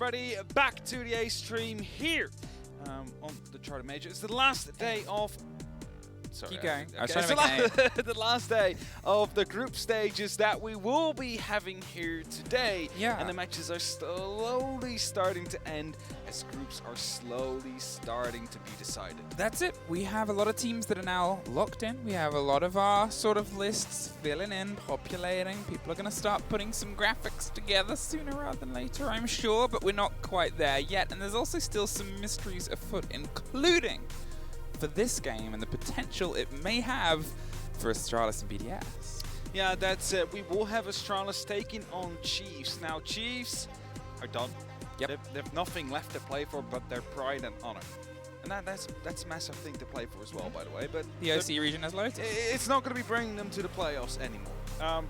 everybody, back to the A stream here on the Charter Major. It's the last day of... Sorry, Keep going. Okay. It's the last day of the group stages that we will be having here today. Yeah. And the matches are slowly starting to end as groups are slowly starting to be decided. That's it. We have a lot of teams that are now locked in. We have a lot of our sort of lists filling in, populating. People are going to start putting some graphics together sooner rather than later, I'm sure, but we're not quite there yet. And there's also still some mysteries afoot, including for this game and the potential it may have for Astralis and BDS. Yeah, that's it. We will have Astralis taking on Chiefs. Now, Chiefs are done. Yep. They have nothing left to play for but their pride and honor. And that's a massive thing to play for as well, by the way. But The OC region has loads. it's not going to be bringing them to the playoffs anymore.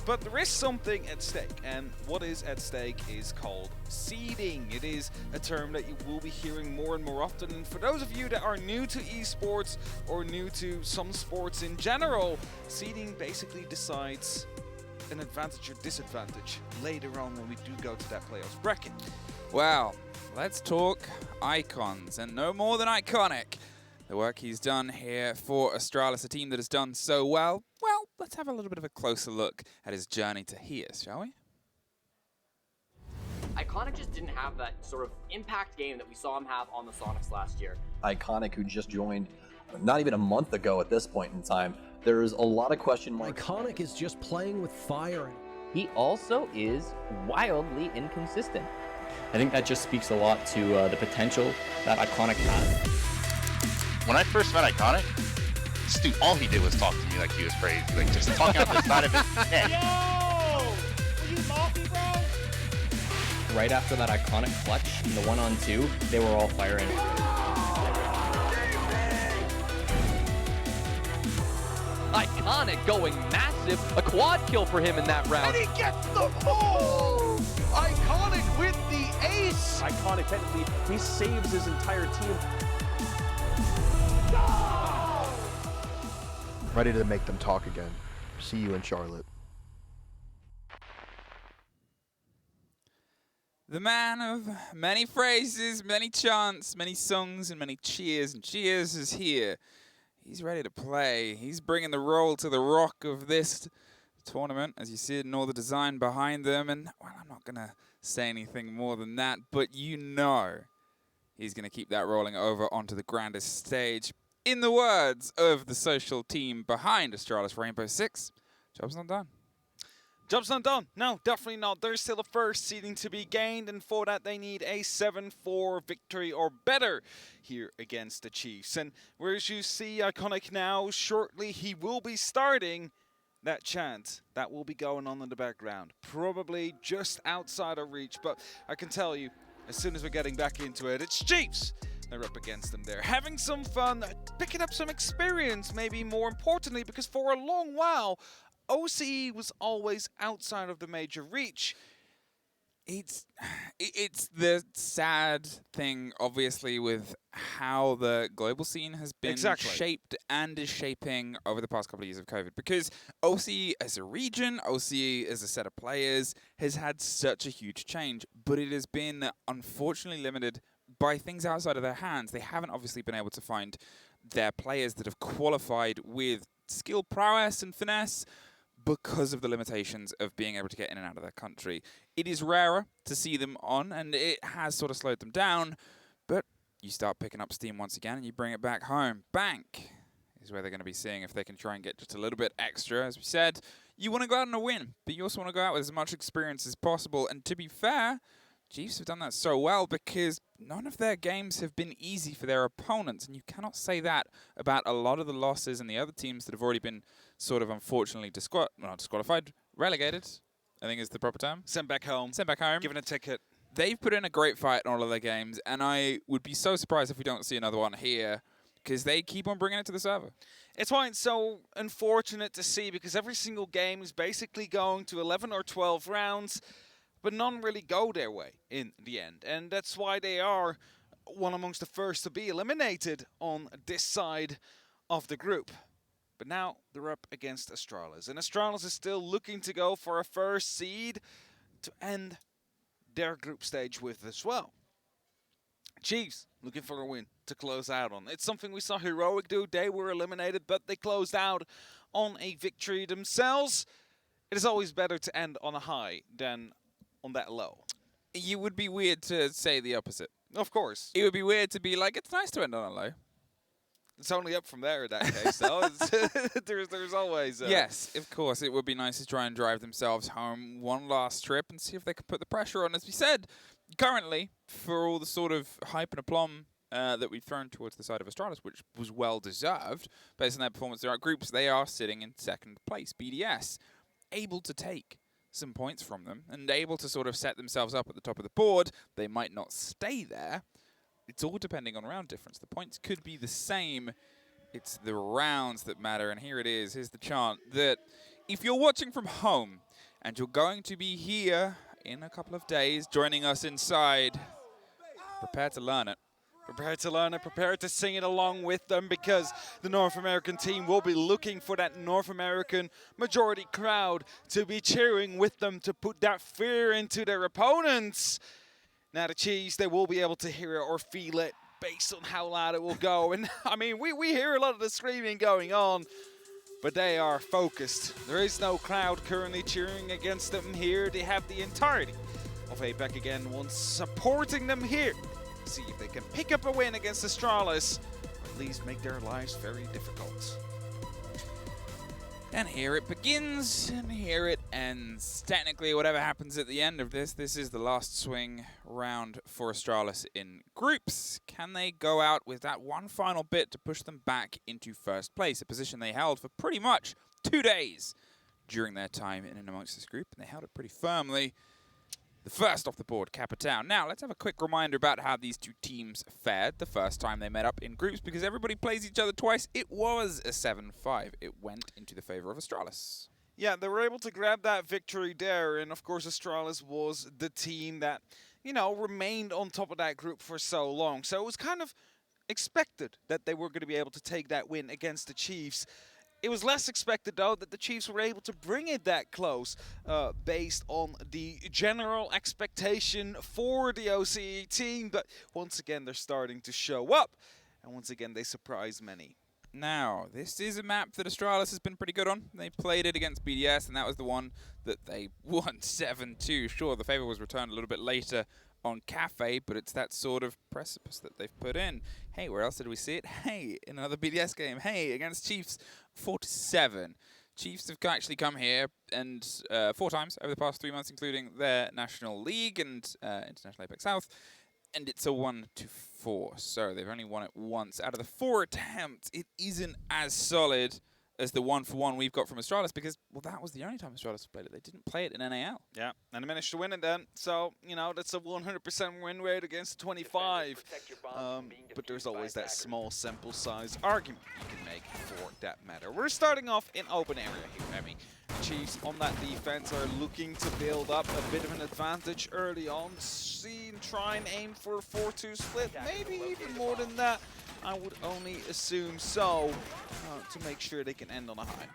But there is something at stake, and what is at stake is called seeding. It is a term that you will be hearing more and more often. And for those of you that are new to esports or new to some sports in general, seeding basically decides an advantage or disadvantage later on when we do go to that playoffs bracket. Well, let's talk icons, and no more than iconic. The work he's done here for Astralis, a team that has done so well. Well, let's have a little bit of a closer look at his journey to here, shall we? Iconic just didn't have that sort of impact game that we saw him have on the Sonics last year. Iconic, who just joined not even a month ago at this point in time, there's a lot of question marks. Iconic is just playing with fire. He also is wildly inconsistent. I think that just speaks a lot to the potential that Iconic has. When I first met Iconic, this dude, all he did was talk to me like he was crazy, like just talking out the side of his head. Yo! Were you mouthy, bro? Right after that Iconic clutch in the 1-on-2, they were all firing. Iconic going massive, a quad kill for him in that round. And he gets the move! Iconic with the ace! Iconic, technically, he saves his entire team. Ready to make them talk again. See you in Charlotte. The man of many phrases, many chants, many songs, and many cheers. And cheers is here. He's ready to play. He's bringing the roll to the rock of this tournament, as you see it in all the design behind them. And, well, I'm not going to say anything more than that, but you know he's going to keep that rolling over onto the grandest stage. In the words of the social team behind Astralis Rainbow Six, job's not done. Job's not done. No, definitely not. There's still a first seeding to be gained, and for that they need a 7-4 victory or better here against the Chiefs. And whereas you see Iconic now, shortly he will be starting that chant that will be going on in the background. Probably just outside of reach, but I can tell you, as soon as we're getting back into it, it's Chiefs. They're up against them there, having some fun, picking up some experience, maybe more importantly, because for a long while, OCE was always outside of the major reach. It's the sad thing, obviously, with how the global scene has been shaped and is shaping over the past couple of years of COVID. Because OCE as a region, OCE as a set of players, has had such a huge change. But it has been, unfortunately, limited by things outside of their hands. They haven't obviously been able to find their players that have qualified with skill prowess and finesse because of the limitations of being able to get in and out of their country. It is rarer to see them on, and it has sort of slowed them down, but you start picking up steam once again and you bring it back home. Bank is where they're going to be seeing if they can try and get just a little bit extra. As we said, you want to go out on a win, but you also want to go out with as much experience as possible. And to be fair, Chiefs have done that so well because none of their games have been easy for their opponents, and you cannot say that about a lot of the losses and the other teams that have already been sort of unfortunately disqualified, relegated, I think is the proper term. Sent back home. Sent back home. Given a ticket. They've put in a great fight in all of their games, and I would be so surprised if we don't see another one here because they keep on bringing it to the server. It's why it's so unfortunate to see, because every single game is basically going to 11 or 12 rounds, but none really go their way in the end. And that's why they are one amongst the first to be eliminated on this side of the group. But now they're up against Astralis. And Astralis is still looking to go for a first seed to end their group stage with as well. Chiefs looking for a win to close out on. It's something we saw Heroic do. They were eliminated, but they closed out on a victory themselves. It is always better to end on a high than on that low. You would be weird to say the opposite. Of course. It would be weird to be like, it's nice to end on a low. It's only up from there in that case, though. There's always... Yes, of course. It would be nice to try and drive themselves home one last trip and see if they could put the pressure on. As we said, currently, for all the sort of hype and aplomb that we've thrown towards the side of Astralis, which was well-deserved, based on their performance throughout groups, they are sitting in second place. BDS, able to take some points from them and able to sort of set themselves up at the top of the board. They might not stay there. It's all depending on round difference. The points could be the same. It's the rounds that matter. And here it is. Here's the chant that if you're watching from home and you're going to be here in a couple of days joining us inside, prepare to learn it. Prepare to learn it, prepare to sing it along with them, because the North American team will be looking for that North American majority crowd to be cheering with them, to put that fear into their opponents. Now the Chiefs, they will be able to hear it or feel it based on how loud it will go. And I mean, we hear a lot of the screaming going on, but they are focused. There is no crowd currently cheering against them here. They have the entirety of APAC again once supporting them here. See if they can pick up a win against Astralis, or at least make their lives very difficult. And here it begins, and here it ends. Technically, whatever happens at the end of this is the last swing round for Astralis in groups. Can they go out with that one final bit to push them back into first place, a position they held for pretty much 2 days during their time in and amongst this group, and they held it pretty firmly. The first off the board, Capital. Now, let's have a quick reminder about how these two teams fared the first time they met up in groups, because everybody plays each other twice. It was a 7-5. It went into the favor of Astralis. Yeah, they were able to grab that victory there, and of course Astralis was the team that, you know, remained on top of that group for so long. So it was kind of expected that they were going to be able to take that win against the Chiefs. It was less expected, though, that the Chiefs were able to bring it that close based on the general expectation for the OCE team. But once again, they're starting to show up. And once again, they surprise many. Now, this is a map that Astralis has been pretty good on. They played it against BDS, and that was the one that they won 7-2. Sure, the favor was returned a little bit later on Cafe, but it's that sort of precipice that they've put in. Hey, where else did we see it? Hey, in another BDS game. Hey, against Chiefs, 4-7. Chiefs have actually come here and 4 times over the past 3 months, including their National League and International Apex South, and it's a 1-4. So they've only won it once. Out of the 4 attempts, it isn't as solid as the 1-for-1 we've got from Astralis, because, well, that was the only time Astralis played it. They didn't play it in NAL. Yeah, and they managed to win it then. So, you know, that's a 100% win rate against 25. But there's always that small sample size argument you can make for that matter. We're starting off in open area here, Emmy. Chiefs on that defense are looking to build up a bit of an advantage early on. Try and aim for a 4-2 split, maybe even more than that. I would only assume so, to make sure they can end on a high.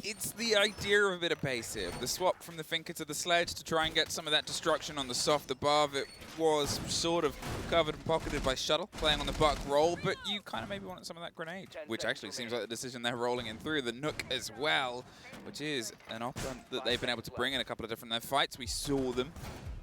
It's the idea of a bit of pace here. The swap from the Finker to the Sledge to try and get some of that destruction on the soft above. It was sort of covered and pocketed by Shuttle, playing on the Buck roll, but you kind of maybe wanted some of that grenade, which actually seems like the decision they're rolling in through. The Nook as well, which is an option that they've been able to bring in a couple of different fights. We saw them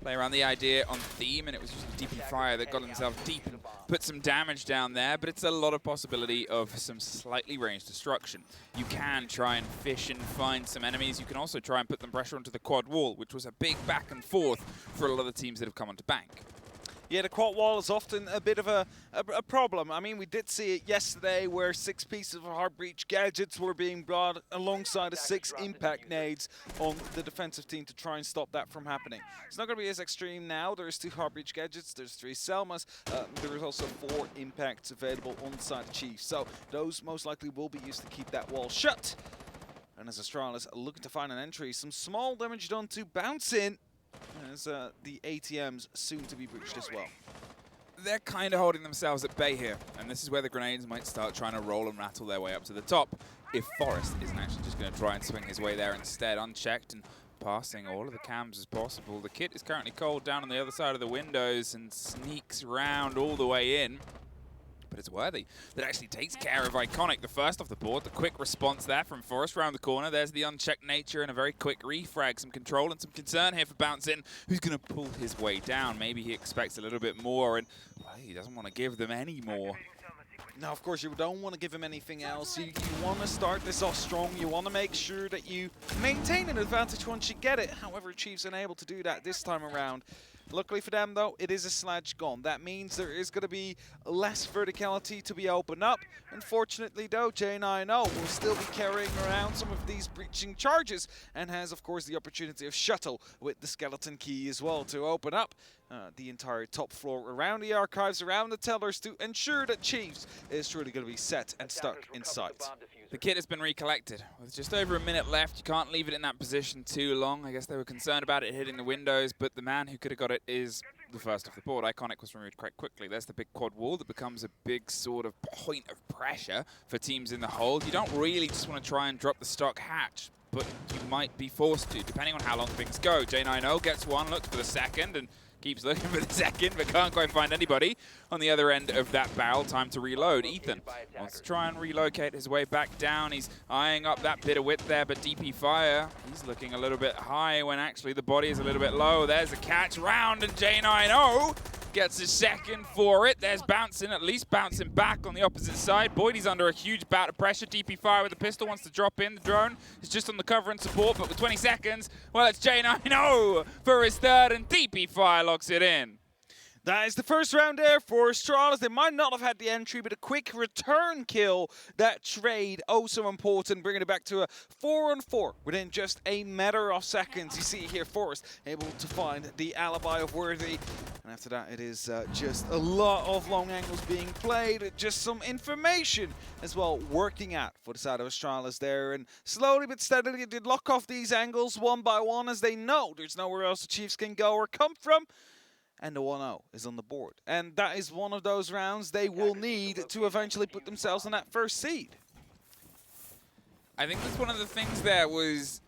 play around the idea on theme, and it was just Deep in Fire that got himself deep and put some damage down there, but it's a lot of possibility of some slightly ranged destruction. You can try and fish and find some enemies. You can also try and put them pressure onto the quad wall, which was a big back and forth for a lot of teams that have come onto Bank. Yeah, the quad wall is often a bit of a problem. I mean, we did see it yesterday where 6 pieces of Heartbreach gadgets were being brought alongside the 6 impact nades on the defensive team to try and stop that from happening. It's not going to be as extreme now. There's 2 Heartbreach gadgets, there's 3 Selmas. There is also 4 impacts available on the side of Chiefs. So those most likely will be used to keep that wall shut. And as Astralis looking to find an entry, some small damage done to bounce in. As the ATMs soon to be breached as well. They're kind of holding themselves at bay here, and this is where the grenades might start trying to roll and rattle their way up to the top if Forrest isn't actually just going to try and swing his way there instead, unchecked and passing all of the cams as possible. The kit is currently cold down on the other side of the windows and sneaks around all the way in. But it's Worthy that actually takes care of Iconic. The first off the board, the quick response there from Forrest around the corner. There's the unchecked nature and a very quick refrag. Some control and some concern here for Bouncin, who's going to pull his way down. Maybe he expects a little bit more, and well, he doesn't want to give them any more. Now, of course, you don't want to give him anything else. You want to start this off strong. You want to make sure that you maintain an advantage once you get it. However, Chiefs unable to do that this time around. Luckily for them, though, it is a sledge gun. That means there is going to be less verticality to be opened up. Unfortunately, though, J90 will still be carrying around some of these breaching charges and has, of course, the opportunity of shuttle with the skeleton key as well to open up the entire top floor around the archives, around the tellers to ensure that Chiefs is truly going to be set and stuck in sight. The kit has been recollected. With just over a minute left, you can't leave it in that position too long. I guess they were concerned about it hitting the windows, but the man who could have got it is the first off the board. Iconic was removed quite quickly. There's the big quad wall that becomes a big sort of point of pressure for teams in the hold. You don't really just want to try and drop the stock hatch, but you might be forced to, depending on how long things go. J90 gets one, looks for the second, and keeps looking for the second, but can't quite find anybody on the other end of that barrel. Time to reload. Ethan wants to try and relocate his way back down. He's eyeing up that bit of width there, but DP Fire, he's looking a little bit high when actually the body is a little bit low. There's a catch round, and J90 gets a second for it. There's Bouncing, at least bouncing back on the opposite side. Boydie's under a huge bout of pressure. DP Fire with the pistol wants to drop in. The drone is just on the cover and support, but with 20 seconds, well, it's J90 for his third, and DP Fire locks it in. That is the first round there for Astralis. They might not have had the entry, but a quick return kill. That trade, oh so important, bringing it back to a 4-on-4 within just a matter of seconds. You see here, Forrest able to find the alibi of Worthy. And after that, it is just a lot of long angles being played. Just some information as well working out for the side of Astralis there. And slowly but steadily, they did lock off these angles one by one as they know there's nowhere else the Chiefs can go or come from. And the 1-0 is on the board. And that is one of those rounds they will need to eventually put themselves on that first seed. I think that's one of the things there was,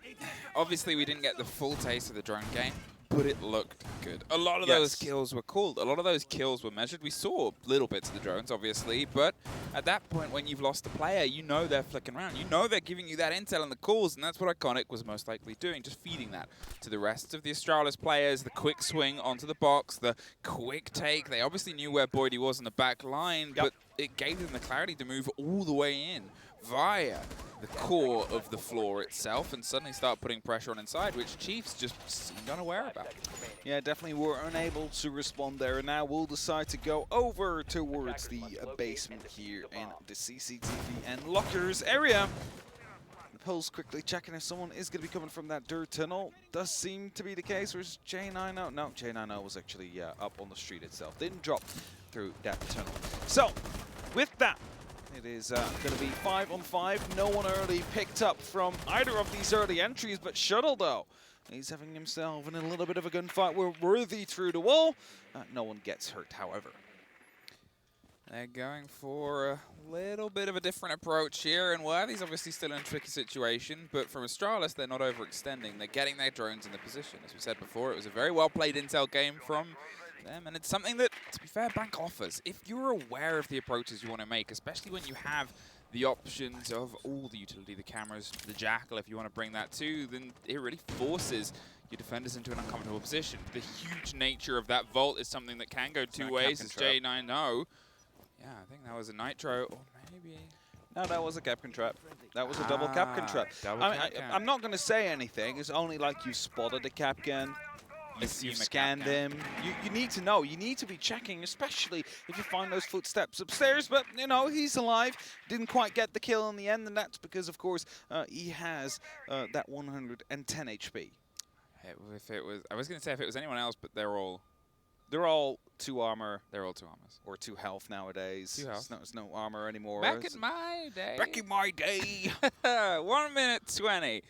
obviously we didn't get the full taste of the drone game, but it looked good. A lot of those kills were called. A lot of those kills were measured. We saw little bits of the drones, obviously, but at that point when you've lost a player, you know they're flicking around. You know they're giving you that intel and the calls, and that's what Iconic was most likely doing, just feeding that to the rest of the Astralis players. The quick swing onto the box, the quick take. They obviously knew where Boydie was in the back line, but it gave them the clarity to move all the way in via the core of the floor itself and suddenly start putting pressure on inside, which Chiefs just seemed unaware about. Yeah, definitely were unable to respond there, and now we'll decide to go over towards the basement here in the CCTV and lockers area. The Pulse quickly checking if someone is going to be coming from that dirt tunnel. Does seem to be the case. Where's J90? No, J90 was actually up on the street itself. Didn't drop through that tunnel. So, with that, it is going to be 5-on-5. No one early picked up from either of these early entries, but Shuttle, though, he's having himself in a little bit of a gunfight. We're Worthy through the wall. No one gets hurt, however. They're going for a little bit of a different approach here, and Worthy's obviously still in a tricky situation, but from Astralis, they're not overextending. They're getting their drones in the position. As we said before, it was a very well-played intel game from them, and it's something that, to be fair, Bank offers. If you're aware of the approaches you want to make, especially when you have the options of all the utility, the cameras, the Jackal, if you want to bring that too, then it really forces your defenders into an uncomfortable position. The huge nature of that vault is something that can go two ways, as J90. Yeah, I think that was a Nitro, or maybe... No, that was a Capcan trap. That was a double Capcan trap. I'm not going to say anything. It's only like you spotted a Capcan. You've scanned them. You need to know. You need to be checking, especially if you find those footsteps upstairs. But, you know, he's alive. Didn't quite get the kill in the end, and that's because, of course, he has that 110 HP. If it was, I was going to say if it was anyone else, but they're all 2 armor. They're all 2 armors. Or 2 health nowadays. 2 health. It's no armor anymore. Back in my day. Back in my day. 1 minute 20.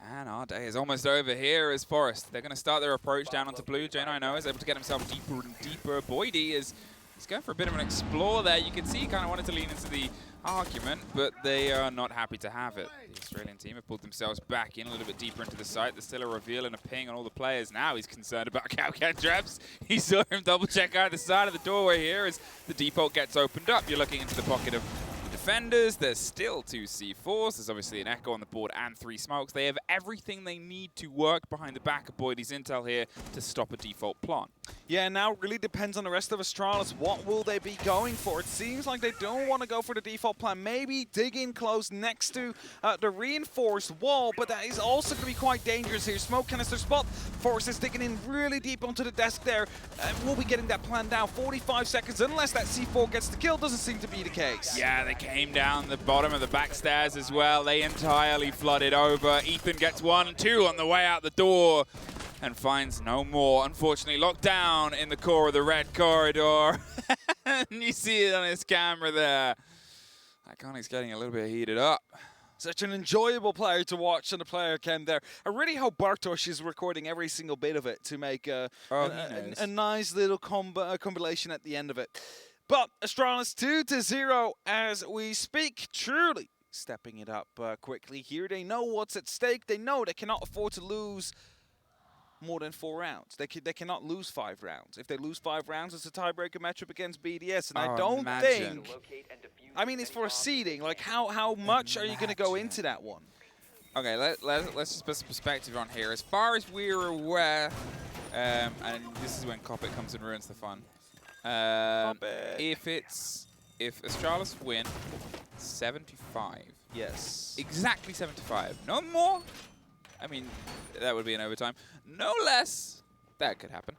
And our day is almost over here as Forest. They're going to start their approach down onto blue. J90 is able to get himself deeper and deeper. Boydie is He's going for a bit of an explore there. You can see he kind of wanted to lean into the argument, but they are not happy to have it. The Australian team have pulled themselves back in a little bit deeper into the site. There's still a reveal and a ping on all the players. Now he's concerned about Cowcat traps. He saw him double check out the side of the doorway here as the default gets opened up. You're looking into the pocket of the defenders. There's still 2 C4s. There's obviously an Echo on the board and 3 smokes. They have everything they need to work behind the back of Boydie's intel here to stop a default plant. Yeah, now it really depends on the rest of Astralis. What will they be going for? It seems like they don't want to go for the default plan. Maybe dig in close next to the reinforced wall, but that is also going to be quite dangerous here. Smoke canister spot. Force is digging in really deep onto the desk there. We'll be getting that plan down. 45 seconds, unless that C4 gets the kill. Doesn't seem to be the case. Yeah, they came down the bottom of the back stairs as well. They entirely flooded over. Ethan gets 1, 2 on the way out the door and finds no more. Unfortunately, locked down in the core of the red corridor. And you see it on his camera there. Iconic's getting a little bit heated up. Such an enjoyable player to watch and a player came there. I really hope Bartosz is recording every single bit of it to make a nice little compilation at the end of it. But Astralis 2-0 as we speak, truly stepping it up quickly here. They know what's at stake. They know they cannot afford to lose more than 4 rounds. They cannot lose 5 rounds. If they lose 5 rounds, it's a tiebreaker matchup against BDS. And I don't think... I mean, it's for a seeding. Like, how much are you going to go into that one? Okay, let's just put some perspective on here. As far as we're aware, and this is when Coppet comes and ruins the fun. If Astralis win, 75. Yes. Exactly 75. No more. I mean, that would be an overtime. No less. That could happen.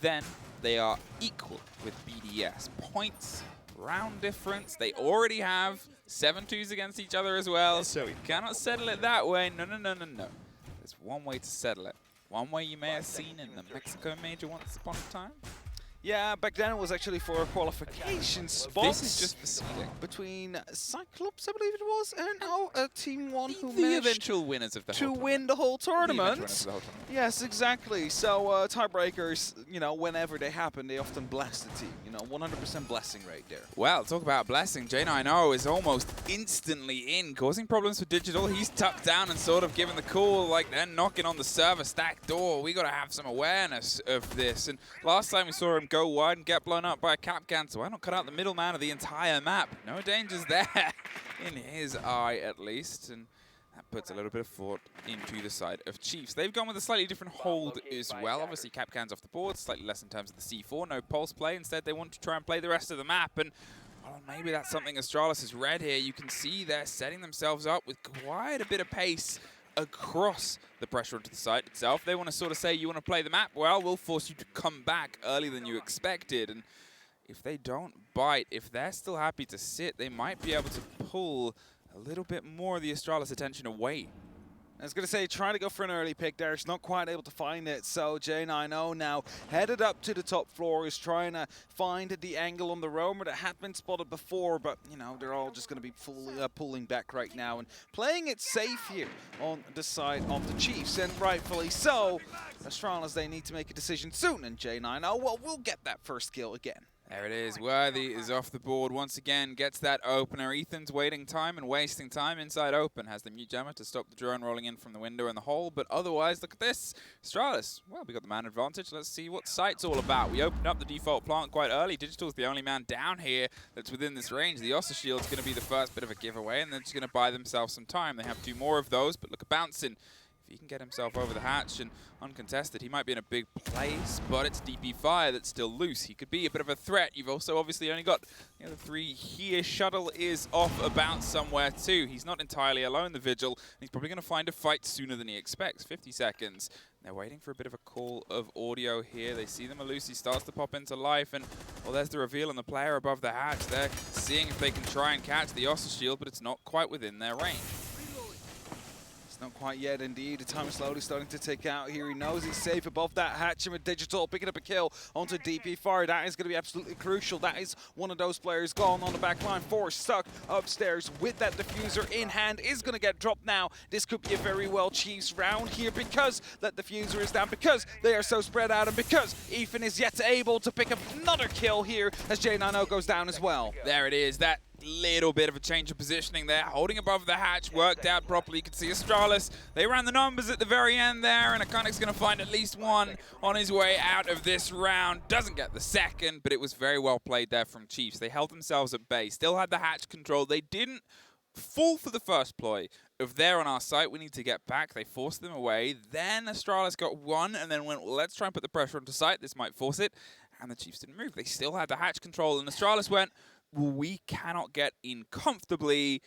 Then they are equal with BDS. Points, round difference. They already have 7-2s against each other as well, so we cannot settle it that way. No. There's one way to settle it. One way you may have seen in the Mexico Major once upon a time. Yeah, back then it was actually for a qualification spot. This is just the seeding. Between Cyclops, I believe it was, and Team 1 who the managed eventual winners of the whole win the whole tournament. Yes, exactly. So tiebreakers, you know, whenever they happen, they often bless the team. You know, 100% blessing right there. Well, talk about blessing. J9O is almost instantly in, causing problems for Digital. He's tucked down and sort of given the call, like they're knocking on the server stack door. We got to have some awareness of this. And last time we saw him go wide and get blown up by a Capcan, so why not cut out the middleman of the entire map? No dangers there, in his eye at least, and that puts a little bit of thought into the side of Chiefs. They've gone with a slightly different hold as well. Obviously, Capcan's off the board, slightly less in terms of the C4, no pulse play. Instead, they want to try and play the rest of the map, and well, maybe that's something Astralis has read here. You can see they're setting themselves up with quite a bit of pace across the pressure onto the site itself. They want to sort of say, you want to play the map? Well, we'll force you to come back earlier than you expected. And if they don't bite, if they're still happy to sit, they might be able to pull a little bit more of the Astralis attention away. I was going to say, trying to go for an early pick there. It's not quite able to find it. So J9O now headed up to the top floor, is trying to find the angle on the roamer that had been spotted before. But, you know, they're all just going to be pulling back right now and playing it safe here on the side of the Chiefs. And rightfully so. Astralis, they need to make a decision soon. And J9O, well, we'll get that first kill again. There it is. Worthy is off the board once again. Gets that opener. Ethan's waiting time and wasting time inside open. Has the mute jammer to stop the drone rolling in from the window in the hole. But otherwise, look at this. Astralis. Well, we got the man advantage. Let's see what site's all about. We opened up the default plant quite early. Digital's the only man down here that's within this range. The Ossa Shield's going to be the first bit of a giveaway, and they're just going to buy themselves some time. They have 2 more of those, but look at bouncing. If he can get himself over the hatch and uncontested, he might be in a big place, but it's DP Fire that's still loose. He could be a bit of a threat. You've also obviously only got the other 3 here. Shuttle is off about somewhere too. He's not entirely alone, the Vigil. He's probably going to find a fight sooner than he expects. 50 seconds. They're waiting for a bit of a call of audio here. They see the Malusi starts to pop into life, and well, there's the reveal on the player above the hatch. They're seeing if they can try and catch the Ossa Shield, but it's not quite within their range. It's not quite yet, indeed. The time is slowly starting to tick out here. He knows he's safe above that hatch. And with Digital picking up a kill onto DP Fire. That is going to be absolutely crucial. That is one of those players gone on the back line. Force stuck upstairs with that diffuser in hand. Is going to get dropped now. This could be a very well Chiefs round here because that diffuser is down, because they are so spread out, and because Ethan is yet able to pick up another kill here as J90 goes down as well. There it is. That little bit of a change of positioning there. Holding above the hatch worked out properly. You can see Astralis. They ran the numbers at the very end there, and Iconic's going to find at least one on his way out of this round. Doesn't get the second, but it was very well played there from Chiefs. They held themselves at bay. Still had the hatch control. They didn't fall for the first ploy of they're on our site, we need to get back. They forced them away. Then Astralis got one and then went, well, let's try and put the pressure onto site. This might force it. And the Chiefs didn't move. They still had the hatch control, and Astralis went, well, we cannot get in comfortably.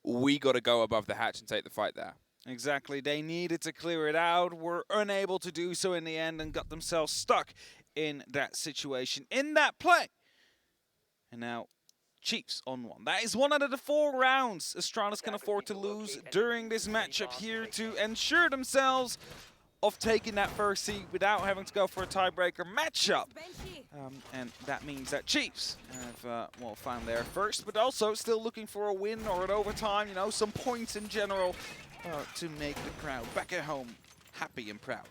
We got to go above the hatch and take the fight there. Exactly. They needed to clear it out, were unable to do so in the end, and got themselves stuck in that situation, in that play. And now Chiefs on one. That is one out of the 4 rounds Astralis can afford to lose during this matchup here to ensure themselves of taking that first seed without having to go for a tiebreaker matchup. And that means that Chiefs have, well, found their first, but also still looking for a win or an overtime, you know, some points in general to make the crowd back at home happy and proud.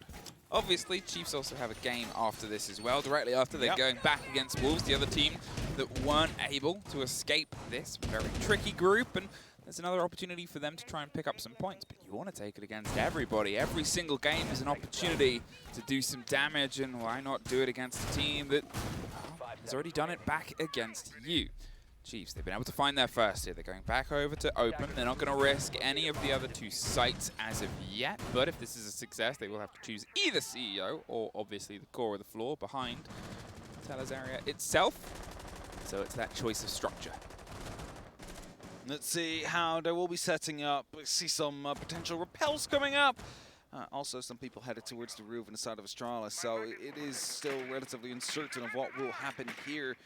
Obviously, Chiefs also have a game after this as well. Directly after, they're going back against Wolves, the other team that weren't able to escape this very tricky group. And there's another opportunity for them to try and pick up some points. But you want to take it against everybody. Every single game is an opportunity to do some damage. And why not do it against a team that has already done it back against you? Chiefs, they've been able to find their first here. They're going back over to open. They're not going to risk any of the other 2 sites as of yet. But if this is a success, they will have to choose either CEO or obviously the core of the floor behind Teller's area itself. So it's that choice of structure. Let's see how they will be setting up. We see some potential repels coming up. Also, some people headed towards the roof on the side of Astralis, so it is still relatively uncertain of what will happen here.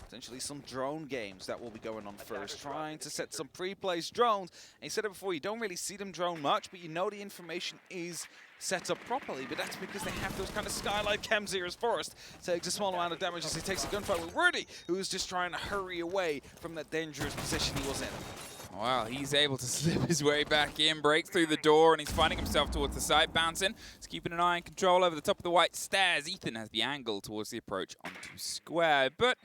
Potentially some drone games that will be going on first, trying to set some pre-placed drones. And you said it before, you don't really see them drone much, but you know the information is set up properly, but that's because they have those kind of skylight chems here as Forrest takes a small amount of damage as he takes a gunfight with Worthy, who is just trying to hurry away from that dangerous position he was in. Well, he's able to slip his way back in, breaks through the door, and he's finding himself towards the side, bouncing. He's keeping an eye on control over the top of the white stairs. Ethan has the angle towards the approach onto square, but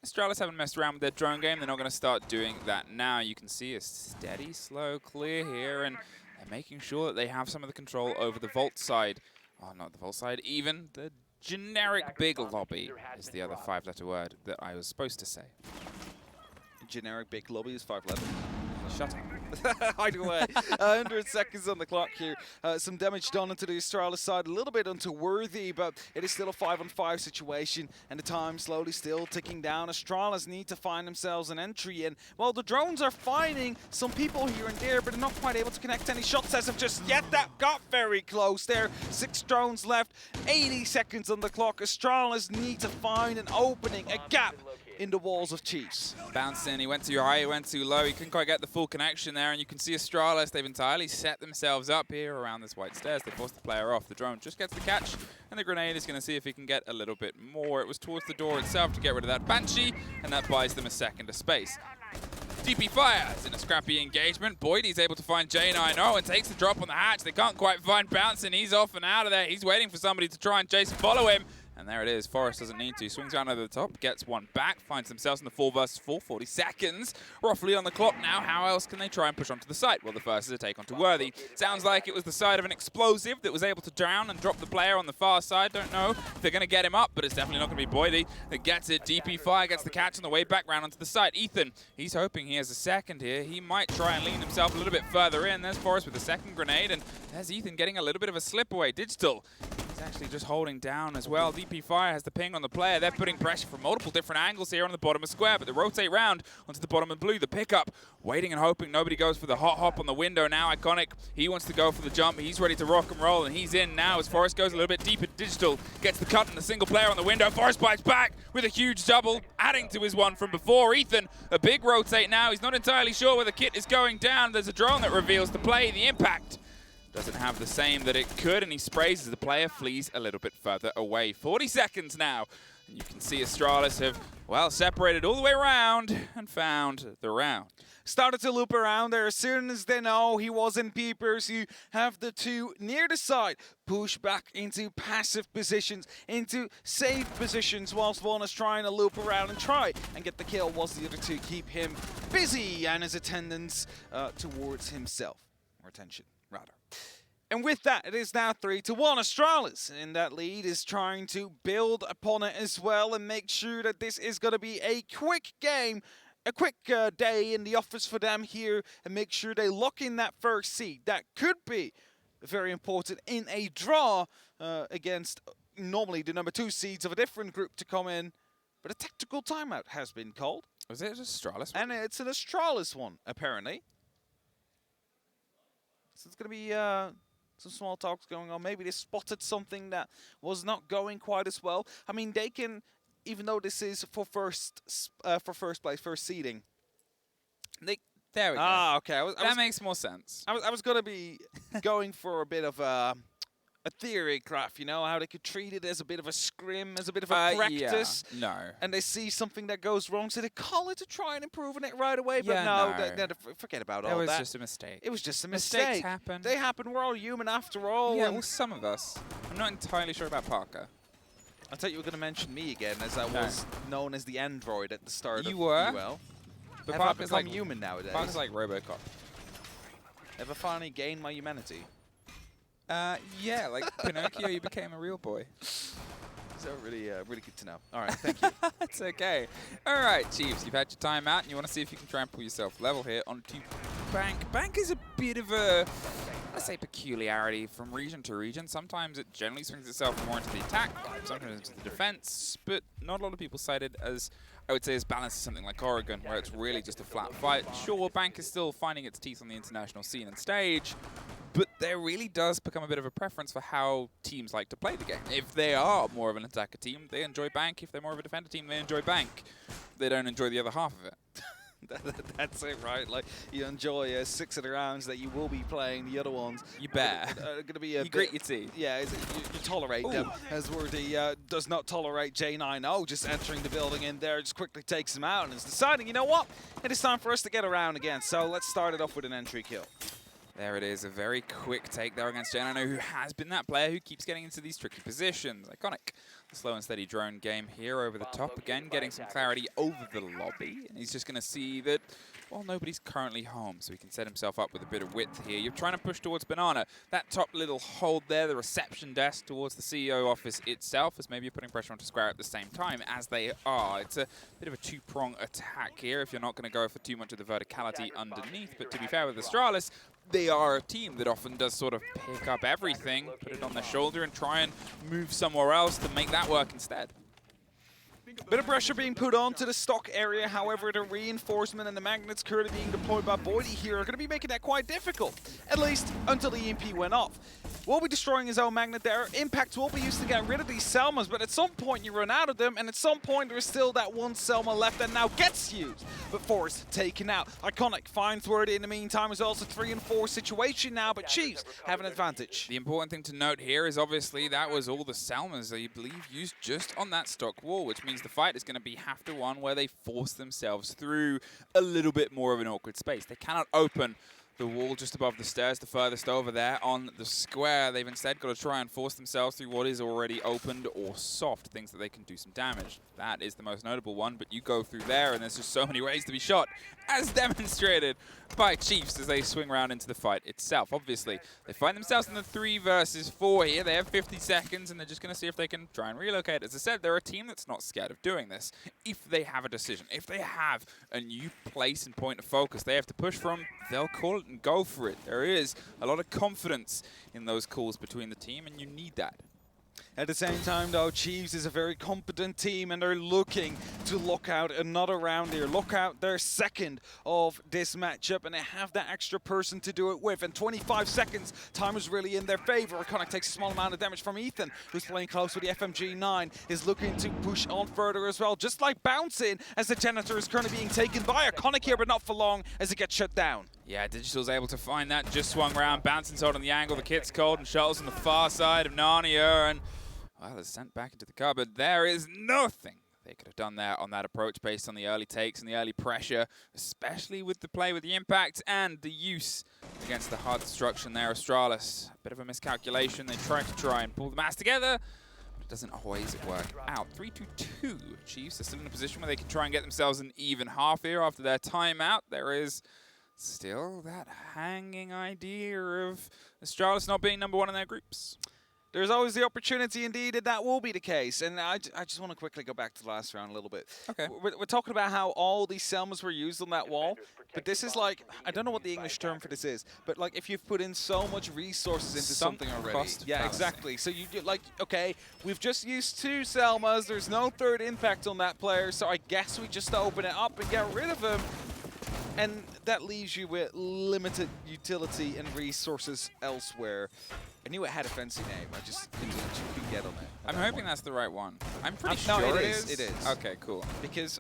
Astralis haven't messed around with their drone game. They're not going to start doing that now. You can see a steady, slow clear here, and they're making sure that they have some of the control over the vault side. Oh, not the vault side, even the generic big lobby is the other 5-letter word that I was supposed to say. Generic big lobby is 5-letter. Shut up. Either way, 100 seconds on the clock here. Some damage done onto the Astralis side, a little bit unworthy, but it is still a 5-on-5 situation, and the time slowly still ticking down. Astralis need to find themselves an entry, and well, the drones are finding some people here and there, but they're not quite able to connect any shots as of just yet. That got very close there. 6 drones left, 80 seconds on the clock. Astralis need to find an opening, a gap in the walls of Chiefs. Bouncing, he went too high, he went too low, he couldn't quite get the full connection there, and you can see Astralis, they've entirely set themselves up here around this white stairs. They forced the player off. The drone just gets the catch, and the grenade is going to see if he can get a little bit more. It was towards the door itself to get rid of that Banshee, and that buys them a second of space. DP Fire is in a scrappy engagement. Boyd, he's able to find J90 and takes the drop on the hatch. They can't quite find Bouncing. He's off and out of there. He's waiting for somebody to try and chase and follow him. And there it is. Forrest doesn't need to. Swings around over the top, gets one back, finds themselves in the 4 versus 4, 40 seconds. Roughly on the clock now. How else can they try and push onto the site? Well, the first is a take onto Worthy. Sounds like it was the side of an explosive that was able to drown and drop the player on the far side. Don't know if they're going to get him up, but it's definitely not going to be Boydie that gets it. DP Fire gets the catch on the way back round onto the site. Ethan, he's hoping he has a second here. He might try and lean himself a little bit further in. There's Forrest with the second grenade, and there's Ethan getting a little bit of a slip away. Digital, he's actually just holding down as well. DP Fire has the ping on the player. They're putting pressure from multiple different angles here on the bottom of square, but they rotate round onto the bottom of blue. The pickup, waiting and hoping nobody goes for the hot hop on the window now. Iconic, he wants to go for the jump. He's ready to rock and roll, and he's in now as Forrest goes a little bit deeper. Digital gets the cut and the single player on the window. Forrest bites back with a huge double, adding to his one from before. Ethan, a big rotate now. He's not entirely sure where the kit is going down. There's a drone that reveals the play. The impact doesn't have the same that it could, and he sprays as the player flees a little bit further away. 40 seconds now, and you can see Astralis have, well, separated all the way around and found the round. Started to loop around there as soon as they know he was in peepers. You have the two near the side push back into passive positions, into safe positions, whilst one is trying to loop around and try and get the kill, whilst the other two keep him busy and his attendance towards himself, or attention rather. And with that, it is now 3-1. Astralis in that lead is trying to build upon it as well and make sure that this is going to be a quick game, a quick day in the office for them here, and make sure they lock in that first seed. That could be very important in a draw against normally the number 2 seeds of a different group to come in. But a tactical timeout has been called. Was it an Astralis And one? it's an Astralis one, apparently. So it's going to be some small talks going on. Maybe they spotted something that was not going quite as well. I mean, they can, even though this is for first place, first seeding. There we go. Ah, okay. That makes more sense. I was going to be going for a bit of a theory craft, you know, how they could treat it as a bit of a scrim, as a bit of a practice. Yeah, no. And they see something that goes wrong, so they call it to try and improve on it right away. But Yeah, no. Forget about all that. It was just a mistake. It was just a mistake. Mistakes happen. They happen. We're all human after all. Yeah, and well, some of us. I'm not entirely sure about Parker. I thought you were going to mention me again, as I was known as the android at the start You of were? UL. But Have I Parker's become like human nowadays? Parker's like RoboCop. Have I finally gained my humanity? Yeah, like Pinocchio, you became a real boy. So really, really good to know. All right, thank you. That's okay. All right, Chiefs, you've had your time out, and you want to see if you can try and pull yourself level here onto Bank. Bank is a bit of a, let's say, peculiarity from region to region. Sometimes it generally swings itself more into the attack, sometimes into the defense, but not a lot of people cite it as, I would say, as balanced as something like Oregon, where it's really just a flat fight. Sure, Bank is still finding its teeth on the international scene and stage, but there really does become a bit of a preference for how teams like to play the game. If they are more of an attacker team, they enjoy Bank. If they're more of a defender team, they enjoy Bank. They don't enjoy the other half of it. That's it, right? Like, you enjoy 6 of the rounds that you will be playing. The other ones, you bet. Going to be a you grit your teeth. Yeah, you tolerate them. As Wordy does not tolerate J9O just entering the building in there, just quickly takes him out and is deciding, you know what? It is time for us to get around again. So let's start it off with an entry kill. There it is, a very quick take there against J9O, who has been that player who keeps getting into these tricky positions. Iconic. The slow and steady drone game here over the top. Again, getting some clarity over the lobby. And he's just going to see that, well, nobody's currently home, so he can set himself up with a bit of width here. You're trying to push towards Banana. That top little hold there, the reception desk towards the CEO office itself, as maybe you're putting pressure onto Square at the same time, as they are. It's a bit of a two-prong attack here if you're not going to go for too much of the verticality underneath. But to be fair with Astralis, they are a team that often does sort of pick up everything, put it on their shoulder, and try and move somewhere else to make that work instead. Bit of pressure being put onto the stock area, however, the reinforcement and the magnets currently being deployed by Boydie here are going to be making that quite difficult, at least until the EMP went off. Will be destroying his own magnet there. Impact will be used to get rid of these Selmas, but at some point you run out of them, and at some point there is still that one Selma left that now gets used. But Forrest taken out. Iconic finds Wordy in the meantime. It's also 3-4 situation now, but Chiefs have an advantage. The important thing to note here is obviously that was all the Selmas I believe used just on that stock wall, which means the fight is going to be half to one where they force themselves through a little bit more of an awkward space. They cannot open the wall just above the stairs, the furthest over there on the square. They've instead got to try and force themselves through what is already opened or soft, things that they can do some damage. That is the most notable one, but you go through there and there's just so many ways to be shot, as demonstrated by Chiefs as they swing around into the fight itself. Obviously, they find themselves in the 3 versus 4 here. They have 50 seconds and they're just going to see if they can try and relocate. As I said, they're a team that's not scared of doing this. If they have a decision, if they have a new place and point of focus they have to push from, they'll call it and go for it. There is a lot of confidence in those calls between the team, and you need that. At the same time, though, Chiefs is a very competent team, and they're looking to lock out another round here, lock out their second of this matchup, and they have that extra person to do it with. And 25 seconds, time is really in their favor. Iconic takes a small amount of damage from Ethan, who's playing close with the FMG9, is looking to push on further as well, just like bouncing as the Janitor is currently being taken by Iconic here, but not for long as it gets shut down. Yeah, Digital's able to find that, just swung around, bouncing side on the angle, the kit's cold, and Shuttle's on the far side of Narnia, and, well, it's sent back into the cupboard. There is nothing they could have done there on that approach based on the early takes and the early pressure, especially with the play with the impact and the use against the hard destruction there. Astralis, a bit of a miscalculation. They try and pull the mass together, but it doesn't always work out. 3-2-2. Chiefs are still in a position where they can try and get themselves an even half here after their timeout. There is still that hanging idea of Astralis not being #1 in their groups. There's always the opportunity, indeed, and that will be the case. And I just want to quickly go back to the last round a little bit. Okay. We're talking about how all these Selmas were used on that wall, but this is like, I don't know what the English term for this is, but like if you've put in so much resources into something already. Yeah, exactly. So you like, okay, we've just used 2 Selmas, there's no third impact on that player, so I guess we just open it up and get rid of him. And that leaves you with limited utility and resources elsewhere. I knew it had a fancy name. I just didn't know what you could get on it. I'm hoping that's the right one. I'm pretty no, sure it is. It is. Okay, cool. Because,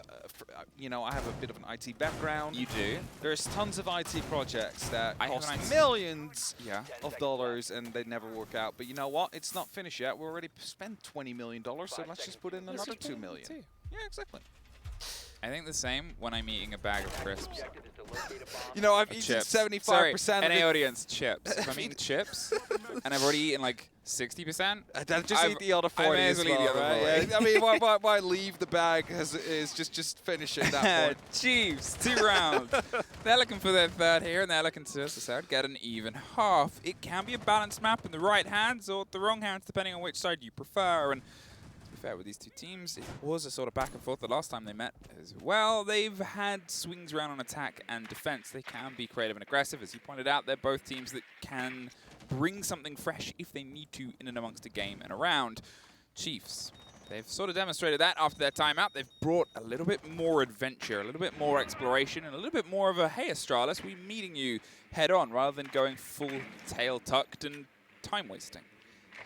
you know, I have a bit of an IT background. You do? There's tons of IT projects that cost millions of dollars and they never work out. But you know what? It's not finished yet. We already spent $20 million, so let's just put in another $2 million. Yeah, exactly. I think the same when I'm eating a bag of crisps. You know, I've eaten 75% of NA audience, chips. If I'm eating chips and I've already eaten like 60%, I'll just eat the other 40 as well, eat the other 40. Yeah. I mean, why leave the bag as it is? Just finish it that point. Chiefs, 2 rounds. They're looking for their third here, and they're looking to get an even half. It can be a balanced map in the right hands or the wrong hands, depending on which side you prefer. And fair with these 2 teams, it was a sort of back and forth the last time they met as well. They've had swings around on attack and defense. They can be creative and aggressive. As you pointed out, they're both teams that can bring something fresh if they need to in and amongst a game and around. Chiefs, they've sort of demonstrated that after their timeout. They've brought a little bit more adventure, a little bit more exploration, and a little bit more of a, hey Astralis, we're meeting you head on, rather than going full tail tucked and time wasting.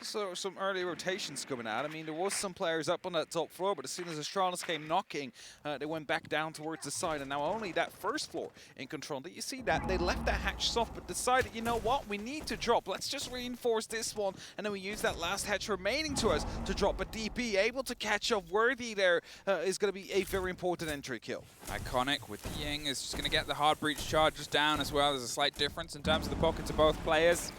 So some early rotations coming out. I mean, there was some players up on that top floor, but as soon as Astralis came knocking, they went back down towards the side, and now only that first floor in control. Did you see that? They left that hatch soft, but decided, you know what, we need to drop. Let's just reinforce this one, and then we use that last hatch remaining to us to drop a DP. Able to catch up worthy there is going to be a very important entry kill. Iconic with the Ying is just going to get the hard breach charges down as well. There's a slight difference in terms of the pockets of both players.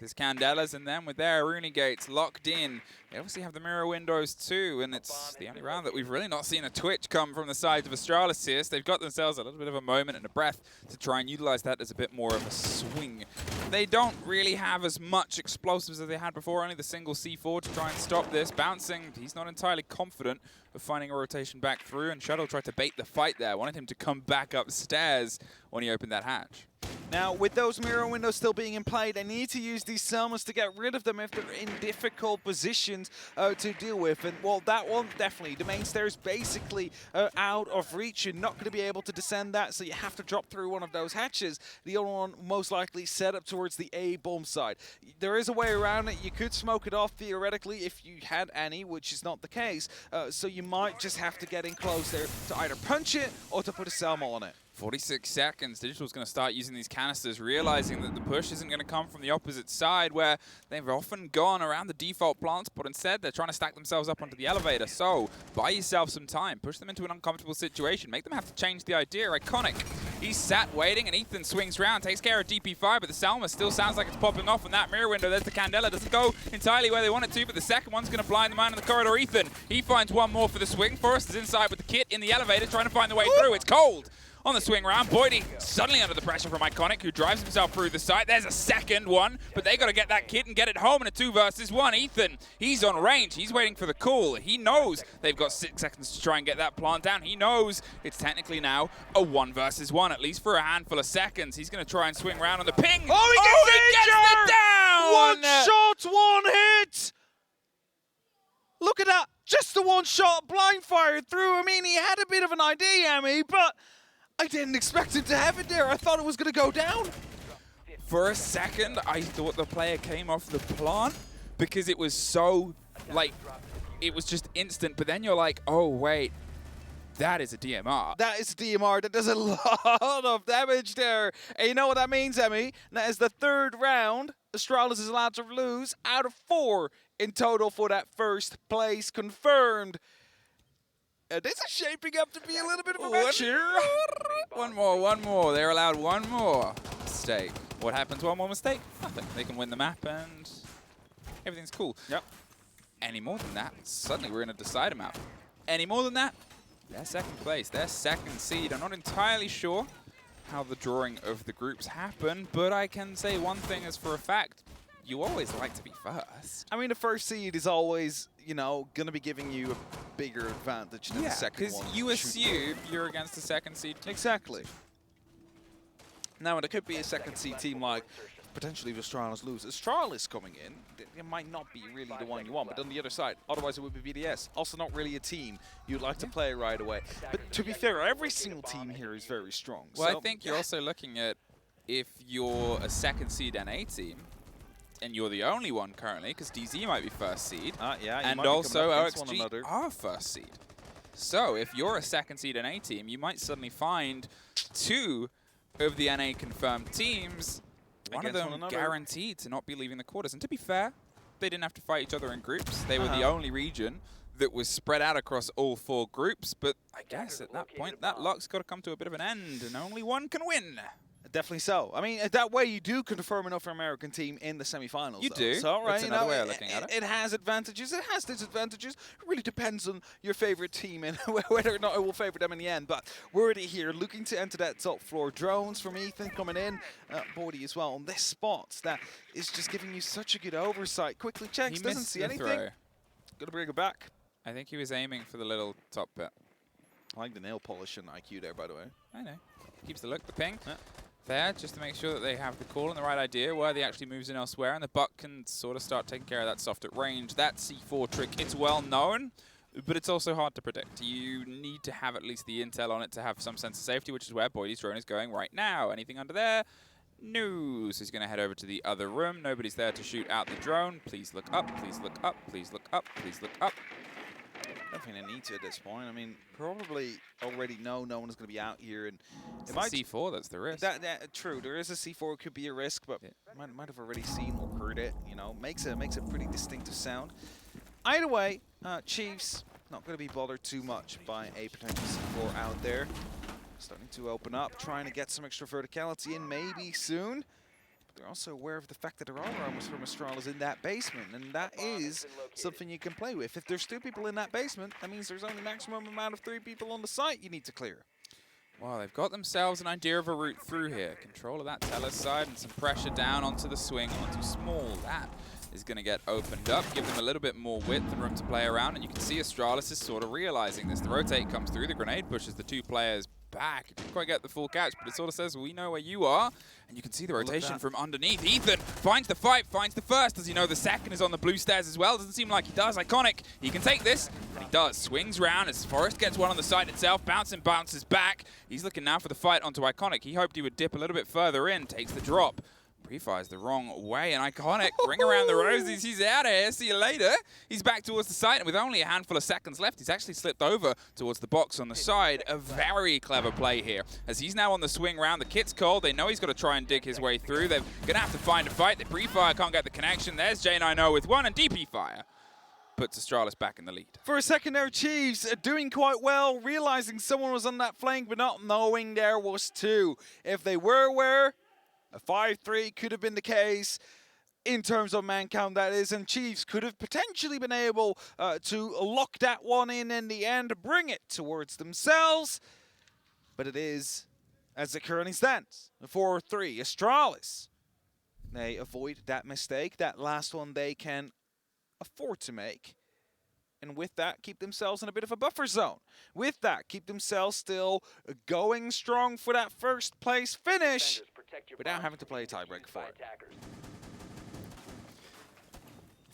There's Candelas, and then with their Rooney gates locked in, they obviously have the mirror windows too, and it's the only round that we've really not seen a twitch come from the sides of Astralis here. So they've got themselves a little bit of a moment and a breath to try and utilize that as a bit more of a swing. They don't really have as much explosives as they had before, only the single C4 to try and stop this. Bouncing, he's not entirely confident of finding a rotation back through, and Shuttle tried to bait the fight there, wanted him to come back upstairs when he opened that hatch. Now, with those mirror windows still being in play, they need to use these Selmas to get rid of them if they're in difficult positions to deal with. And, well, that one, definitely. The main stairs basically out of reach. You're not going to be able to descend that, so you have to drop through one of those hatches. The other one most likely set up towards the A-bomb side. There is a way around it. You could smoke it off, theoretically, if you had any, which is not the case. So you might just have to get in close there to either punch it or to put a Selma on it. 46 seconds. Digital's going to start using these canisters, realizing that the push isn't going to come from the opposite side, where they've often gone around the default plants, but instead they're trying to stack themselves up onto the elevator. So buy yourself some time. Push them into an uncomfortable situation. Make them have to change the idea. Iconic. He's sat waiting, and Ethan swings round, takes care of DP5, but the Selma still sounds like it's popping off in that mirror window. There's the Candela. Doesn't go entirely where they want it to, but the second one's going to blind the man in the corridor. Ethan, he finds one more for the swing. Forrest is inside with the kit in the elevator, trying to find the way through. It's cold on the swing round. Boydie suddenly under the pressure from Iconic, who drives himself through the site. There's a second one, but they got to get that kit and get it home in a 2 versus 1. Ethan, he's on range. He's waiting for the call. He knows they've got 6 seconds to try and get that plant down. He knows it's technically now a 1 versus 1, at least for a handful of seconds. He's going to try and swing around on the ping. Oh, he gets it down! 1 shot, 1 hit! Look at that. Just the one shot, blind fire through. I mean, he had a bit of an idea, Emmy, but I didn't expect him to have it there. I thought it was going to go down. For a second, I thought the player came off the plant because it was so, like, it was just instant. But then you're like, oh, wait, that is a DMR. That is a DMR. That does a lot of damage there. And you know what that means, Emmy? That is the third round. Astralis is allowed to lose out of 4 in total for that first place confirmed. And this is shaping up to be a little bit of a match here. One more. They're allowed one more mistake. What happens one more mistake? Nothing. They can win the map and everything's cool. Yep. Any more than that, suddenly we're in a decider map. Any more than that, they're second place. They're second seed. I'm not entirely sure how the drawing of the groups happen, but I can say one thing is for a fact. You always like to be first. I mean, the first seed is always, you know, going to be giving you a bigger advantage than the second one. Because you assume you're against the second seed team. Exactly. Now, there could be a second seed team like potentially if Astralis lose. Astralis coming in, it might not be really the one you want, but on the other side, otherwise it would be BDS. Also not really a team you'd like to play right away. But to be fair, every single team here is very strong. Well, so, I think you're also looking at if you're a second seed NA team, and you're the only one currently, because DZ might be first seed, and also OXG are first seed. So if you're a second seed NA team, you might suddenly find 2 of the NA confirmed teams, one of them guaranteed to not be leaving the quarters. And to be fair, they didn't have to fight each other in groups. They were the only region that was spread out across all 4 groups. But I guess at that point, that luck's got to come to a bit of an end, and only one can win. Definitely so. I mean, that way you do confirm an North American team in the semifinals. You do. So, right, That's another way of looking at it. It has advantages. It has disadvantages. It really depends on your favorite team and whether or not it will favor them in the end. But we're already here looking to enter that top floor. Drones from Ethan coming in. Bodhi as well on this spot. That is just giving you such a good oversight. Quickly checks, doesn't see anything. Gonna bring it back. I think he was aiming for the little top bit. I like the nail polish and IQ there, by the way. I know. Keeps the look, the ping. Yeah. There, just to make sure that they have the call and the right idea where they actually moves in elsewhere, and the Buck can sort of start taking care of that soft at range. That C4 trick, it's well known, but it's also hard to predict. You need to have at least the intel on it to have some sense of safety, which is where Boydie's drone is going right now. Anything under there? No. So he's going to head over to the other room. Nobody's there to shoot out the drone. Please look up, please look up, please look up, please look up. I don't think they need to at this point. I mean, probably already know no one is going to be out here, and it's the C4 that's the risk. True, there is a C4. It could be a risk, but might have already seen or heard it. You know, makes a pretty distinctive sound. Either way, Chiefs not going to be bothered too much by a potential C4 out there. Starting to open up, trying to get some extra verticality in, maybe soon. They're also aware of the fact that there are armors from Astralis in that basement, and that is something you can play with. If there's 2 people in that basement, that means there's only maximum amount of 3 people on the site you need to clear. Well, they've got themselves an idea of a route through here. Control of that Teller side and some pressure down onto the swing, onto small. That is going to get opened up, give them a little bit more width and room to play around, and you can see Astralis is sort of realizing this. The rotate comes through, the grenade pushes the 2 players back. It didn't quite get the full catch, but it sort of says, we know where you are. And you can see the rotation from underneath. Ethan finds the fight, finds the first. Does he know the second is on the blue stairs as well? Doesn't seem like he does. Iconic, he can take this, and he does. Swings round as Forrest gets one on the side itself. Bounces back. He's looking now for the fight onto Iconic. He hoped he would dip a little bit further in, takes the drop. Pre-fires the wrong way, and Iconic, ring around the roses, he's out of here, see you later. He's back towards the site, and with only a handful of seconds left, he's actually slipped over towards the box on the side. A very clever play here, as he's now on the swing round. The kit's cold, they know he's got to try and dig his way through. They're going to have to find a fight. The pre-fire can't get the connection. There's J90 with 1, and DP fire puts Astralis back in the lead. For a second there, Chiefs doing quite well, realizing someone was on that flank, but not knowing there was 2. If they were aware, a 5-3 could have been the case in terms of man count, that is, and Chiefs could have potentially been able to lock that one in the end, bring it towards themselves. But it is, as it currently stands, 4-3. Astralis, they avoid that mistake. That last one they can afford to make. And with that, keep themselves in a bit of a buffer zone. With that, keep themselves still going strong for that first place finish, without having to play a tiebreak for it.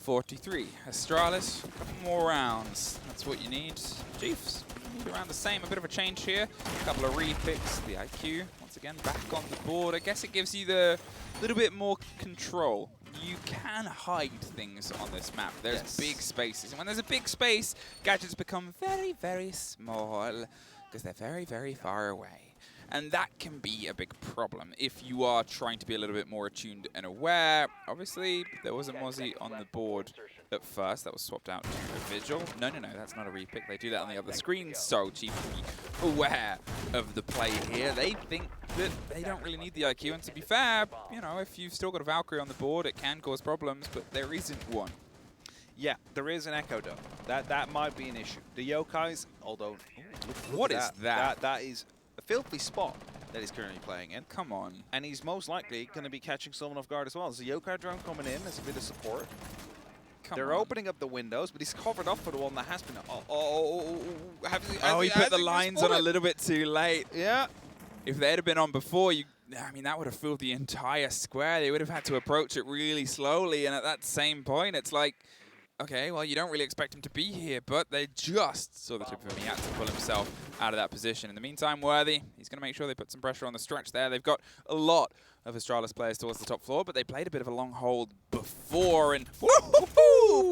43. Astralis, a couple more rounds. That's what you need. Chiefs, need around the same. A bit of a change here. A couple of repicks. The IQ, once again, back on the board. I guess it gives you the little bit more control. You can hide things on this map. There's big spaces. And when there's a big space, gadgets become very, very small because they're very, very far away. And that can be a big problem if you are trying to be a little bit more attuned and aware. Obviously, there was a Mozzie on the board at first. That was swapped out to a Vigil. No, that's not a repick. They do that on the other screen, so Chief be aware of the play here. They think that they don't really need the IQ, and to be fair, you know, if you've still got a Valkyrie on the board, it can cause problems, but there isn't one. Yeah, there is an Echo Dome. That might be an issue. The Yokais, although... Ooh, what is that? That is a filthy spot that he's currently playing in. Come on. And he's most likely going to be catching someone off guard as well. There's a Yokai drone coming in as a bit of support. They're opening up the windows, but he's covered up for the one that has been... He put the lines on a little bit too late. Yeah. If they'd have been on before, I mean, that would have filled the entire square. They would have had to approach it really slowly, and at that same point, it's like, okay, well, you don't really expect him to be here, but they just saw the tip of him. He had to pull himself out of that position. In the meantime, Worthy, he's going to make sure they put some pressure on the stretch there. They've got a lot of Astralis players towards the top floor, but they played a bit of a long hold before, and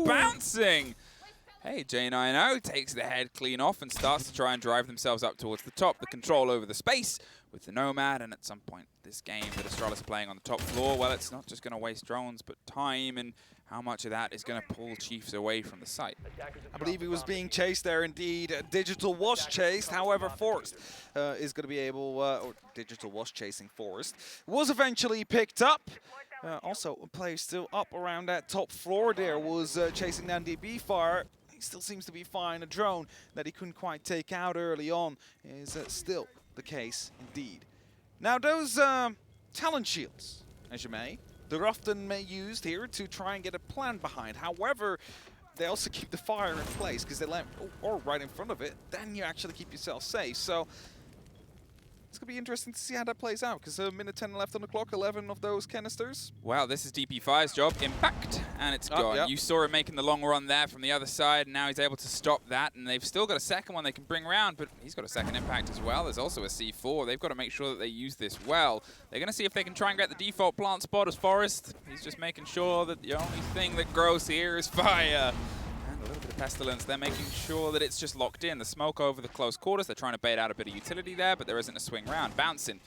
bouncing. Hey, J90 takes the head clean off and starts to try and drive themselves up towards the top. The control over the space with the Nomad, and at some point this game that Astralis are playing on the top floor, well, it's not just going to waste drones, but time, and how much of that is going to pull Chiefs away from the site. I believe he was being chased there indeed. Digital was chased, however, Forrest is going to be able, or Digital was chasing Forrest, was eventually picked up. Also, a player still up around that top floor there was chasing down DB Fire. He still seems to be fine. A drone that he couldn't quite take out early on is still the case indeed. Now those talent shields, as you may, they're often used here to try and get a plan behind. However, they also keep the fire in place because they land or right in front of it. Then you actually keep yourself safe. So it's going to be interesting to see how that plays out because a minute 10 left on the clock, 11 of those canisters. Wow, this is DP5's job. Impact, and it's gone. Yep. You saw him making the long run there from the other side, and now he's able to stop that, and they've still got a second one they can bring around, but he's got a second impact as well. There's also a C4. They've got to make sure that they use this well. They're going to see if they can try and get the default plant spot as Forrest. He's just making sure that the only thing that grows here is fire. A little bit of pestilence. They're making sure that it's just locked in. The smoke over the close quarters. They're trying to bait out a bit of utility there, but there isn't a swing round. Bouncing.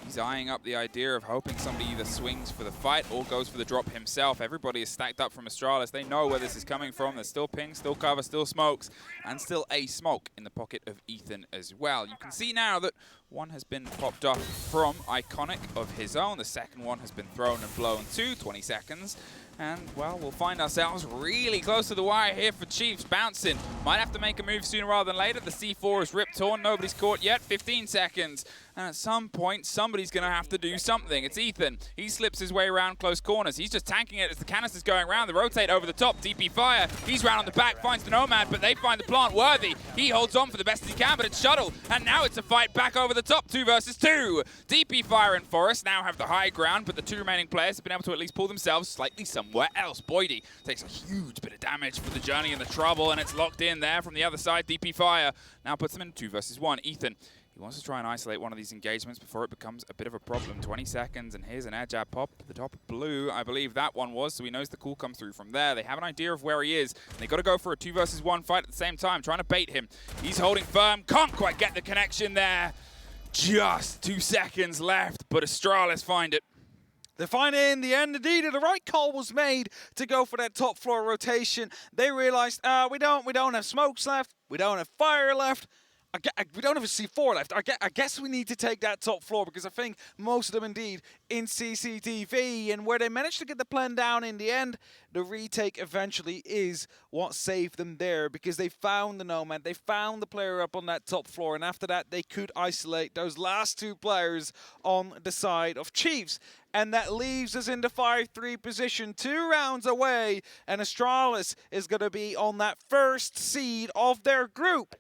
He's eyeing up the idea of hoping somebody either swings for the fight or goes for the drop himself. Everybody is stacked up from Astralis. They know where this is coming from. There's still ping, still cover, still smokes, and still a smoke in the pocket of Ethan as well. You can see now that one has been popped off from Iconic of his own. The second one has been thrown and blown too. 20 seconds. And, well, we'll find ourselves really close to the wire here for Chiefs. Bouncing. Might have to make a move sooner rather than later. The C4 is ripped torn. Nobody's caught yet. 15 seconds. And at some point, somebody's going to have to do something. It's Ethan. He slips his way around close corners. He's just tanking it as the canister's going around. They rotate over the top. DP Fire. He's round on the back. Finds the Nomad, but they find the plant. Worthy. He holds on for the best he can, but it's Shuttle. And now it's a fight back over the top. 2 versus 2. DP Fire and Forrest now have the high ground, but the 2 remaining players have been able to at least pull themselves slightly somewhere else. Boydie takes a huge bit of damage for the journey and the trouble, and it's locked in there from the other side. DP Fire now puts them in 2 versus 1. Ethan, he wants to try and isolate one of these engagements before it becomes a bit of a problem. 20 seconds, and here's an air jab pop. The top blue, I believe that one was, so he knows the cool come through from there. They have an idea of where he is. They got to go for a 2 versus 1 fight at the same time, trying to bait him. He's holding firm, can't quite get the connection there. Just 2 seconds left, but Astralis find it. They find it in the end, indeed. The right call was made to go for that top floor rotation. They realized, we don't have smokes left. We don't have fire left. We don't have a C4 left. I guess we need to take that top floor because I think most of them indeed in CCTV, and where they managed to get the plan down in the end, the retake eventually is what saved them there because they found the Nomad, they found the player up on that top floor, and after that they could isolate those last 2 players on the side of Chiefs. And that leaves us in the 5-3 position, 2 rounds away, and Astralis is going to be on that first seed of their group.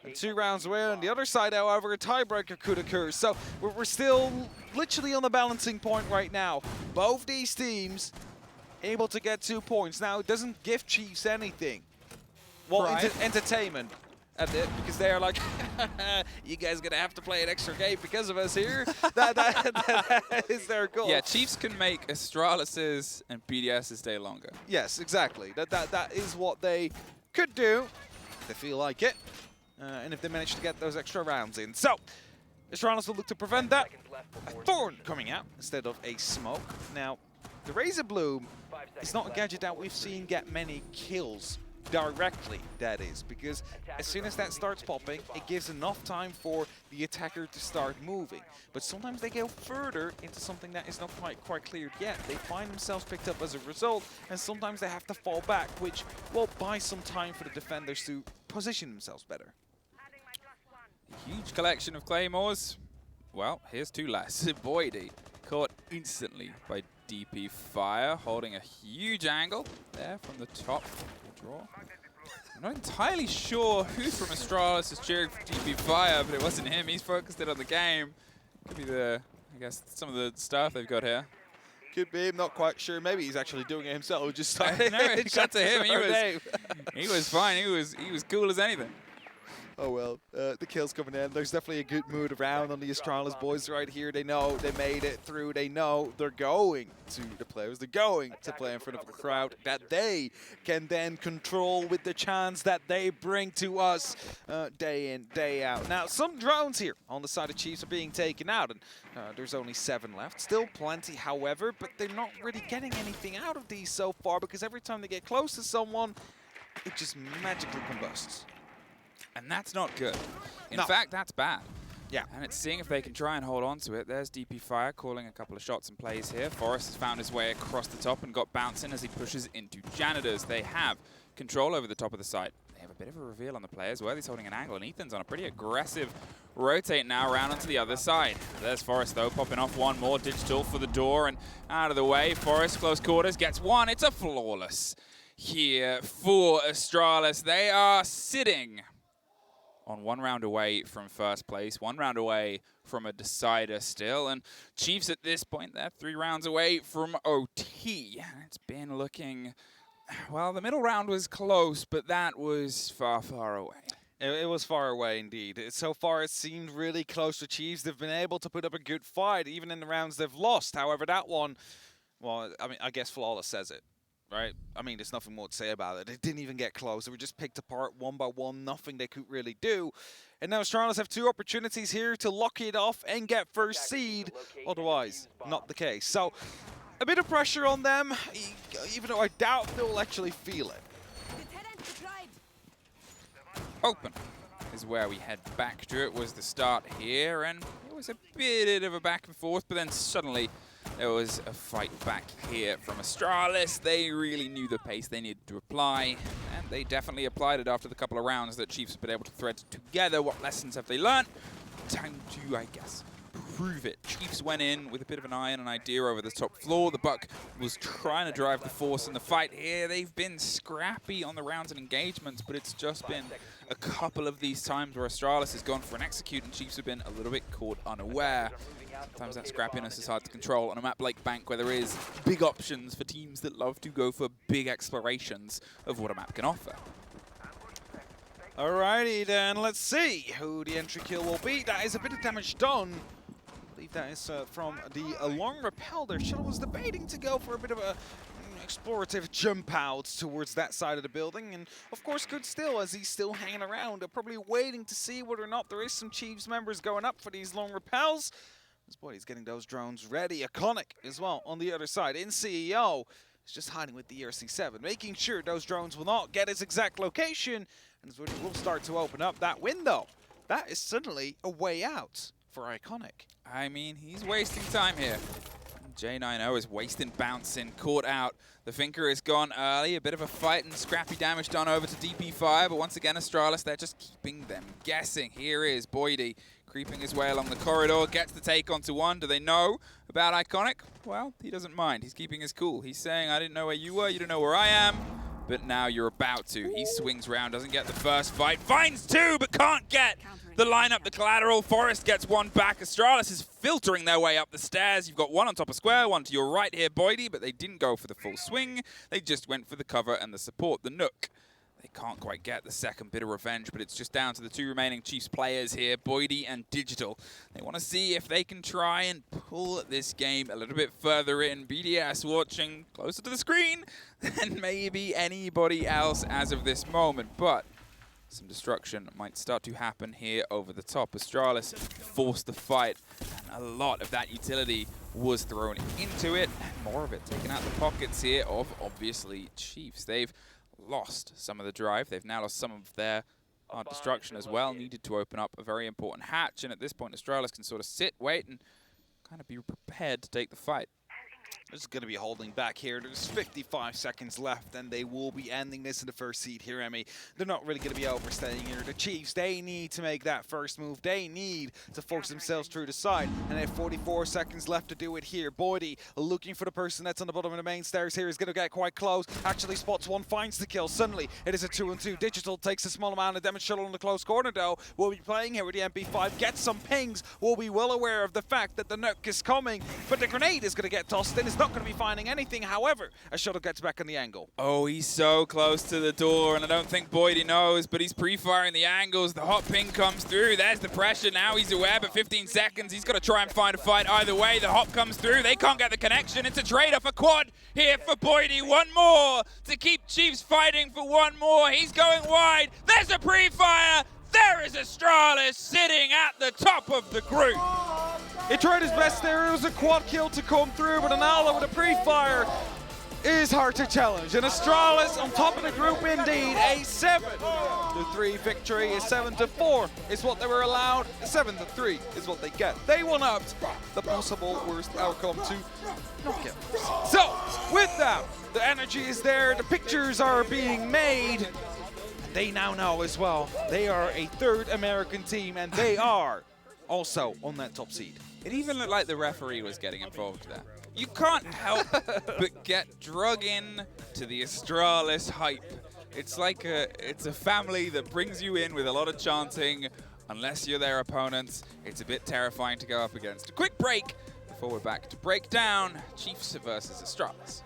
And 2 rounds away on the other side, however, a tiebreaker could occur. So we're still literally on the balancing point right now. Both these teams able to get 2 points. Now, it doesn't give Chiefs anything. Well, entertainment. Because they are like, you guys gonna have to play an extra game because of us here. that is their goal. Yeah, Chiefs can make Astralis's and BDS's stay longer. Yes, exactly. That is what they could do. They feel like it. And if they manage to get those extra rounds in. So, Astralis will look to prevent that. A Thorn coming out instead of a Smoke. Now, the Razor Bloom is not a gadget that we've seen get many kills directly, that is, because as soon as that starts popping, it gives enough time for the attacker to start moving. But sometimes they go further into something that is not quite cleared yet. They find themselves picked up as a result, and sometimes they have to fall back, which will buy some time for the defenders to position themselves better. Huge collection of claymores. Well, here's 2 less. Boydie caught instantly by DP Fire, holding a huge angle there from the top. Draw. I'm not entirely sure who from Astralis is cheering for DP Fire, but it wasn't him. He's focused in on the game. Could be I guess, some of the stuff they've got here. Could be. I'm not quite sure. Maybe he's actually doing it himself. Just no, it got to him. He was fine. He was cool as anything. Oh well, the kills coming in. There's definitely a good mood around on the Astralis boys right here. They know they made it through. They know they're going to the players. They're going to play in front of a crowd that they can then control with the chance that they bring to us day in, day out. Now, some drones here on the side of Chiefs are being taken out, and there's only 7 left. Still plenty, however, but they're not really getting anything out of these so far because every time they get close to someone, it just magically combusts. And that's not good. In fact, that's bad. Yeah. And it's seeing if they can try and hold on to it. There's DP Fire calling a couple of shots and plays here. Forrest has found his way across the top and got bouncing as he pushes into Janitors. They have control over the top of the site. They have a bit of a reveal on the players. Worthy's holding an angle, and Ethan's on a pretty aggressive rotate now around onto the other side. There's Forrest, though, popping off one more. Digital for the door and out of the way. Forrest, close quarters, gets one. It's a flawless here for Astralis. They are sitting on 1 round away from first place, 1 round away from a decider still. And Chiefs at this point, they're 3 rounds away from OT. It's been looking, well, the middle round was close, but that was far, far away. It was far away indeed. So far it seemed really close to Chiefs. They've been able to put up a good fight, even in the rounds they've lost. However, that one, well, I mean, I guess Flawless says it. Right? I mean, there's nothing more to say about it. They didn't even get close. They were just picked apart 1 by 1. Nothing they could really do. And now Astralis have 2 opportunities here to lock it off and get first seed. Otherwise, not the case. So, a bit of pressure on them, even though I doubt they'll actually feel it. Open is where we head back to. It was the start here, and it was a bit of a back and forth, but then suddenly there was a fight back here from Astralis. They really knew the pace they needed to apply, and they definitely applied it after the couple of rounds that Chiefs have been able to thread together. What lessons have they learned? Time to, I guess, prove it. Chiefs went in with a bit of an eye and an idea over the top floor. The Buck was trying to drive the force in the fight here. They've been scrappy on the rounds and engagements, but it's just been a couple of these times where Astralis has gone for an execute and Chiefs have been a little bit caught unaware. Sometimes that scrappiness is hard to control on a map like Bank, where there is big options for teams that love to go for big explorations of what a map can offer. Alrighty then, let's see who the entry kill will be. That is a bit of damage done. I believe that is from the long rappel there. Shuttle was debating to go for a bit of a explorative jump out towards that side of the building, and of course good still as he's still hanging around, probably waiting to see whether or not there is some Chiefs members going up for these long rappels. This boy is getting those drones ready. Iconic as well on the other side. In CEO is just hiding with the ERC-7, making sure those drones will not get his exact location, and we'll start to open up that window. That is suddenly a way out for Iconic. I mean, he's wasting time here. J90 is wasting bouncing, caught out. The Finker is gone early. A bit of a fight and scrappy damage done over to DP5, but once again, Astralis, they're just keeping them guessing. Here is Boydie creeping his way along the corridor, gets the take onto one. Do they know about Iconic? Well, he doesn't mind. He's keeping his cool. He's saying, I didn't know where you were, you don't know where I am. but now you're about to. He swings round, doesn't get the first fight, finds two, but can't get the lineup, the collateral. Forest gets one back. Astralis is filtering their way up the stairs. You've got one on top of square, one to your right here, Boydie, but they didn't go for the full swing. They just went for the cover and the support, the Nook. They can't quite get the second bit of revenge, but it's just down to the two remaining Chiefs players here, Boydie and Digital. They want to see if they can try and pull this game a little bit further in. BDS watching closer to the screen than maybe anybody else as of this moment, but some destruction might start to happen here over the top. Astralis forced the fight, and a lot of that utility was thrown into it, and more of it taken out the pockets here of, obviously, Chiefs. They've lost some of the drive. They've now lost some of their destruction as well. Needed to open up a very important hatch, and at this point, Astralis can sort of sit, wait, and kind of be prepared to take the fight. This is going to be holding back here. There's 55 seconds left, and they will be ending this in the first seed here, Emmy. They're not really going to be overstaying here. The Chiefs, they need to make that first move. They need to force themselves through the side, and they have 44 seconds left to do it here. Boydie looking for the person that's on the bottom of the main stairs here. Is going to get quite close. Actually spots one, finds the kill. Suddenly, it is a 2-on-2. Digital takes a small amount of damage. Shuttle in the close corner, though. We'll be playing here with the MP5. Gets some pings. We'll be well aware of the fact that the Nook is coming, but the grenade is going to get tossed in. It's not going to be finding anything. However, a shuttle gets back on the angle. Oh, he's so close to the door, and I don't think Boydie knows, but he's pre-firing the angles. The hot ping comes through. There's the pressure. Now he's aware, but 15 seconds. He's got to try and find a fight either way. The hop comes through. They can't get the connection. It's a trade-off, a quad here for Boydie. One more to keep Chiefs fighting for one more. He's going wide. There's a pre-fire. There is Astralis sitting at the top of the group. He tried his best there. It was a quad kill to come through, but an Ala with a pre-fire is hard to challenge. And Astralis on top of the group indeed. A 7-3 victory. A 7-4 is what they were allowed. A 7-3 is what they get. They won up the possible worst outcome to not get worse. So, with that, the energy is there. The pictures are being made. They now know as well. They are a third American team, and they are also on that top seed. It even looked like the referee was getting involved there. You can't help but get drug in to the Astralis hype. It's like it's a family that brings you in with a lot of chanting. Unless you're their opponents, it's a bit terrifying to go up against. A quick break before we're back to break down Chiefs versus Astralis.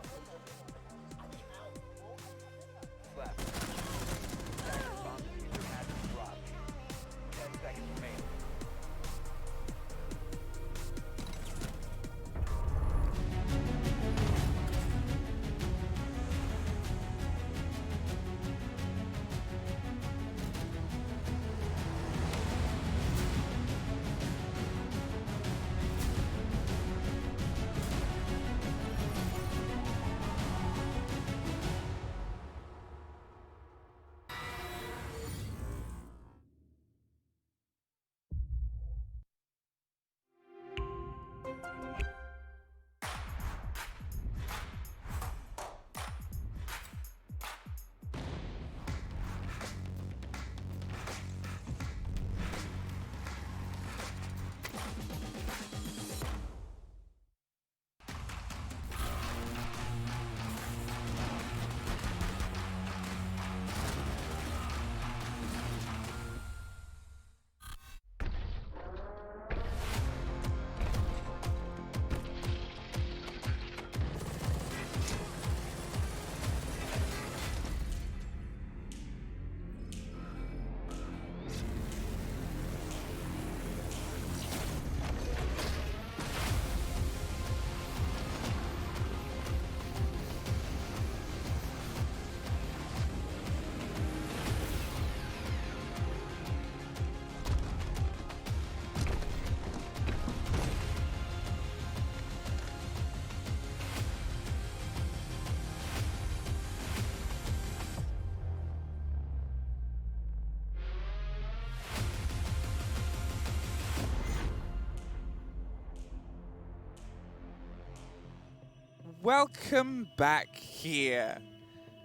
Welcome back here.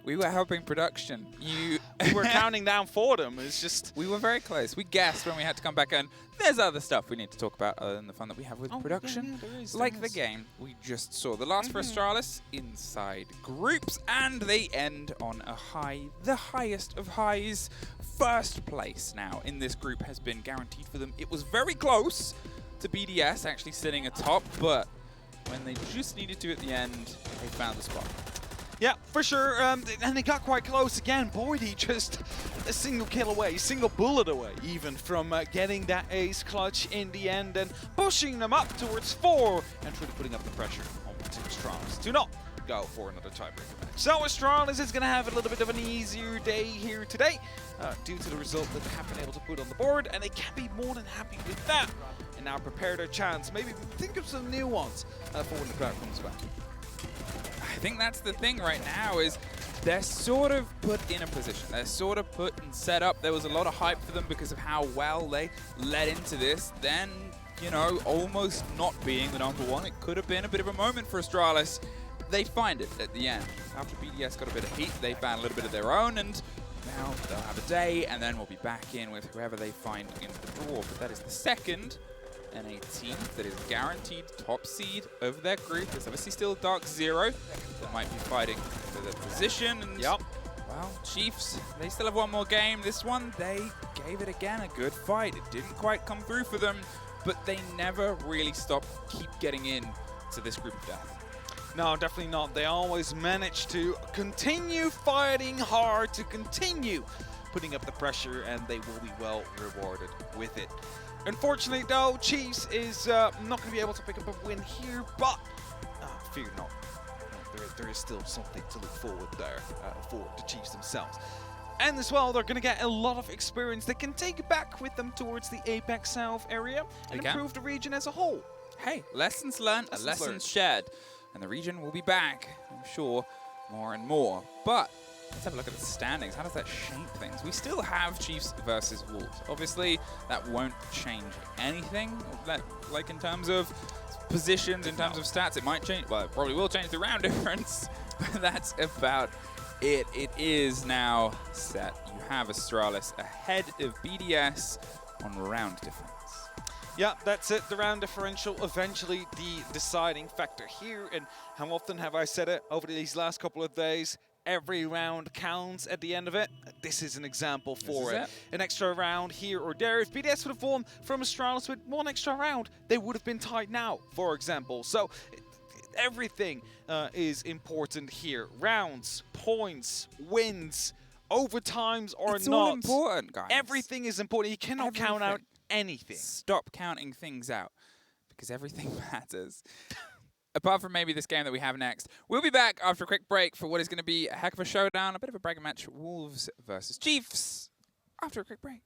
We were helping production. We were counting down for them. It's just... We were very close. We guessed when we had to come back, and there's other stuff we need to talk about other than the fun that we have with production. Yeah, there is, like the game we just saw. The last for Astralis inside groups, and they end on a high. The highest of highs. First place now in this group has been guaranteed for them. It was very close to BDS actually sitting atop, but when they just needed to at the end, they found the spot. Yeah, for sure, and they got quite close again. Boydie just a single kill away, single bullet away even from getting that ace clutch in the end and pushing them up towards 4 and truly putting up the pressure on Team Astralis to not go for another tiebreaker match. So Astralis is going to have a little bit of an easier day here today due to the result that they have been able to put on the board, and they can be more than happy with that and now prepare their chance. Maybe think of some new ones for when the crowd comes back. I think that's the thing right now is they're sort of put in a position. They're sort of put and set up. There was a lot of hype for them because of how well they led into this. Then, you know, almost not being the #1, it could have been a bit of a moment for Astralis. They find it at the end. After BDS got a bit of heat, they found a little bit of their own, and now they'll have a day, and then we'll be back in with whoever they find in the draw. But that is the second NA team that is guaranteed top seed over their group. There's obviously still Dark Zero that might be fighting for the position. And well, Chiefs, they still have one more game. This one, they gave it again a good fight. It didn't quite come through for them, but they never really keep getting in to this group of death. No, definitely not. They always manage to continue fighting hard, to continue putting up the pressure, and they will be well rewarded with it. Unfortunately, though, Chiefs is not going to be able to pick up a win here, but fear not. There is still something to look forward there for the Chiefs themselves. And as well, they're going to get a lot of experience they can take back with them towards the Apex South area and improve the region as a whole. Hey, lessons learned, lessons shared. And the region will be back, I'm sure, more and more. But let's have a look at the standings. How does that shape things? We still have Chiefs versus Wolves. Obviously, that won't change anything. Like in terms of positions, in terms of stats, it might change. Well, it probably will change the round difference. But that's about it. It is now set. You have Astralis ahead of BDS on round difference. Yeah, that's it. The round differential, eventually the deciding factor here. And how often have I said it over these last couple of days? Every round counts at the end of it. This is an example for it. An extra round here or there. If BDS would have won from Astralis with one extra round, they would have been tied now, for example. So everything is important here. Rounds, points, wins, overtimes or it's not. All important, guys. Everything is important. You cannot count out anything. Stop counting things out because everything matters. Apart from maybe this game that we have next. We'll be back after a quick break for what is going to be a heck of a showdown, a bit of a bragging match, Wolves versus Chiefs, after a quick break.